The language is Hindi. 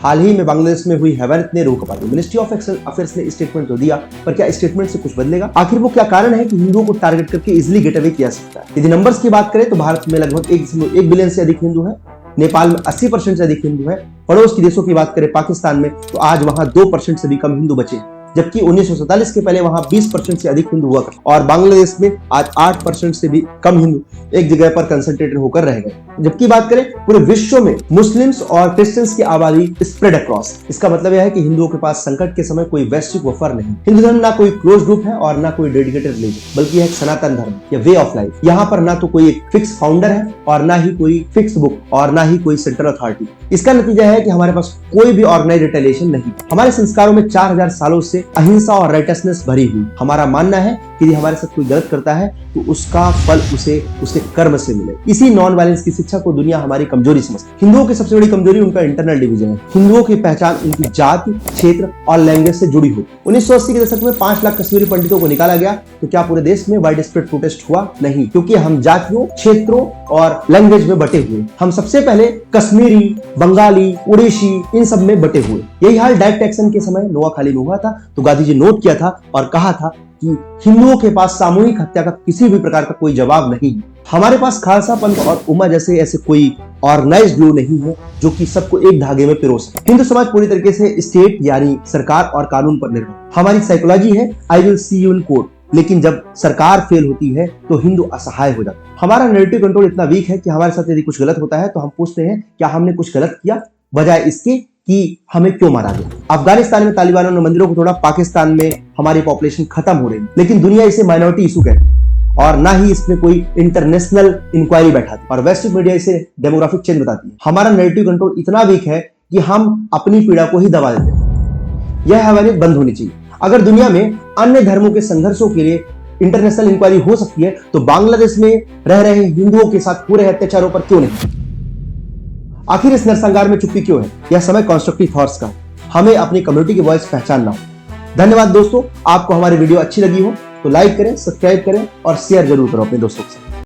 हाल ही में बांग्लादेश में हुई हैवानियत ने रूह कपा दी। मिनिस्ट्री ऑफ एक्सटर्नल अफेयर्स ने स्टेटमेंट तो दिया, पर क्या स्टेटमेंट से कुछ बदलेगा? आखिर वो क्या कारण है कि हिंदुओं को टारगेट करके इजिली गेट अवे किया सकता है? यदि नंबर्स की बात करें तो भारत में लगभग 1 बिलियन से अधिक हिंदू है, नेपाल में 80% से अधिक हिंदू है, पड़ोस के देशों की बात करें पाकिस्तान में तो आज वहां 2% से भी कम हिंदू बचे, जबकि 1947 के पहले वहां 20% से अधिक हिंदू हुआ करते, और बांग्लादेश में आज 8% से भी कम हिंदू एक जगह पर कंसंट्रेटेड होकर रह गए। जबकि बात करें पूरे विश्व में मुस्लिम्स और क्रिश्चियंस की आबादी स्प्रेड अक्रॉस। इसका मतलब यह है कि हिंदुओं के पास संकट के समय कोई वैश्विक वफर नहीं। हिंदू धर्म ना कोई क्लोज ग्रुप है और ना कोई डेडिकेटेड रिलीजन, बल्कि यह एक सनातन धर्म या वे ऑफ लाइफ। यहाँ पर ना तो कोई एक फिक्स फाउंडर है और ना ही कोई फिक्स बुक और ना ही कोई सेंट्रल अथॉरिटी। इसका नतीजा है कि हमारे पास कोई भी ऑर्गेनाइज रिटेलिएशन नहीं। हमारे संस्कारों में 4000 सालों से अहिंसा और राइटसनेस भरी हुई। हमारा मानना है कि यदि हमारे साथ कोई गलत करता है तो उसका फल उसे कर्म से मिले। इसी नॉन वायलेंस की शिक्षा को दुनिया हमारी कमजोरी समझती है। हिंदुओं की सबसे बड़ी कमजोरी उनका इंटरनल डिवीजन है। हिंदुओं की पहचान उनकी जाति, क्षेत्र और लैंग्वेज से जुड़ी हुई। 1980 के दशक में 5 लाख कश्मीरी पंडितों को निकाला गया, तो क्या पूरे देश में वाइड स्प्रेड प्रोटेस्ट हुआ? नहीं, क्योंकि हम जातियों, क्षेत्रों और लैंग्वेज में बटे हुए। हम सबसे पहले कश्मीरी, बंगाली, उड़ीसी इन सब में बटे हुए। यही हाल डायरेक्ट एक्शन के समय नोआखाली में हुआ था। तो गांधी जी नोट किया था और कहा था कि हिंदुओं के पास सामूहिक हत्या का किसी भी प्रकार का कोई जवाब नहीं है। हमारे पास खालसा पंथ और उम्मा जैसे ऐसे कोई ऑर्गेनाइज्ड ग्लू नहीं है जो कि सबको एक धागे में पिरो सके। हिंदू समाज पूरी तरीके से स्टेट यानी सरकार और कानून पर निर्भर। हमारी साइकोलॉजी है I will see you in court, लेकिन जब सरकार फेल होती है तो हिंदू असहाय हो जाता है। हमारा नैरेटिव कंट्रोल इतना वीक है कि हमारे साथ यदि कुछ गलत होता है तो हम पूछते हैं क्या हमने कुछ गलत किया, बजाय इसके कि हमें क्यों मारा गया। अफगानिस्तान में तालिबानों ने मंदिरों को तोड़ा, पाकिस्तान में हमारी पॉपुलेशन खत्म हो रही है, लेकिन दुनिया इसे माइनॉरिटी इशू कहती है और ना ही इसमें कोई इंटरनेशनल इंक्वायरी बैठाती और वैश्विक मीडिया इसे डेमोग्राफिक चेंज बताती है। हमारा नैरेटिव कंट्रोल इतना वीक है कि हम अपनी पीड़ा को ही दबा देते हैं। यह हैवानियत बंद होनी चाहिए। अगर दुनिया में अन्य धर्मों के संघर्षों के लिए इंटरनेशनल इंक्वायरी हो सकती है तो बांग्लादेश में रह रहे हिंदुओं के साथ पूरे अत्याचारों पर क्यों नहीं? आखिर इस नरसंहार में चुप्पी क्यों है? यह समय कंस्ट्रक्टिव थॉट्स का। हमें अपनी कम्युनिटी की वॉइस पहचानना हो। धन्यवाद दोस्तों। आपको हमारी वीडियो अच्छी लगी हो तो लाइक करें, सब्सक्राइब करें और शेयर जरूर करो अपने दोस्तों के साथ।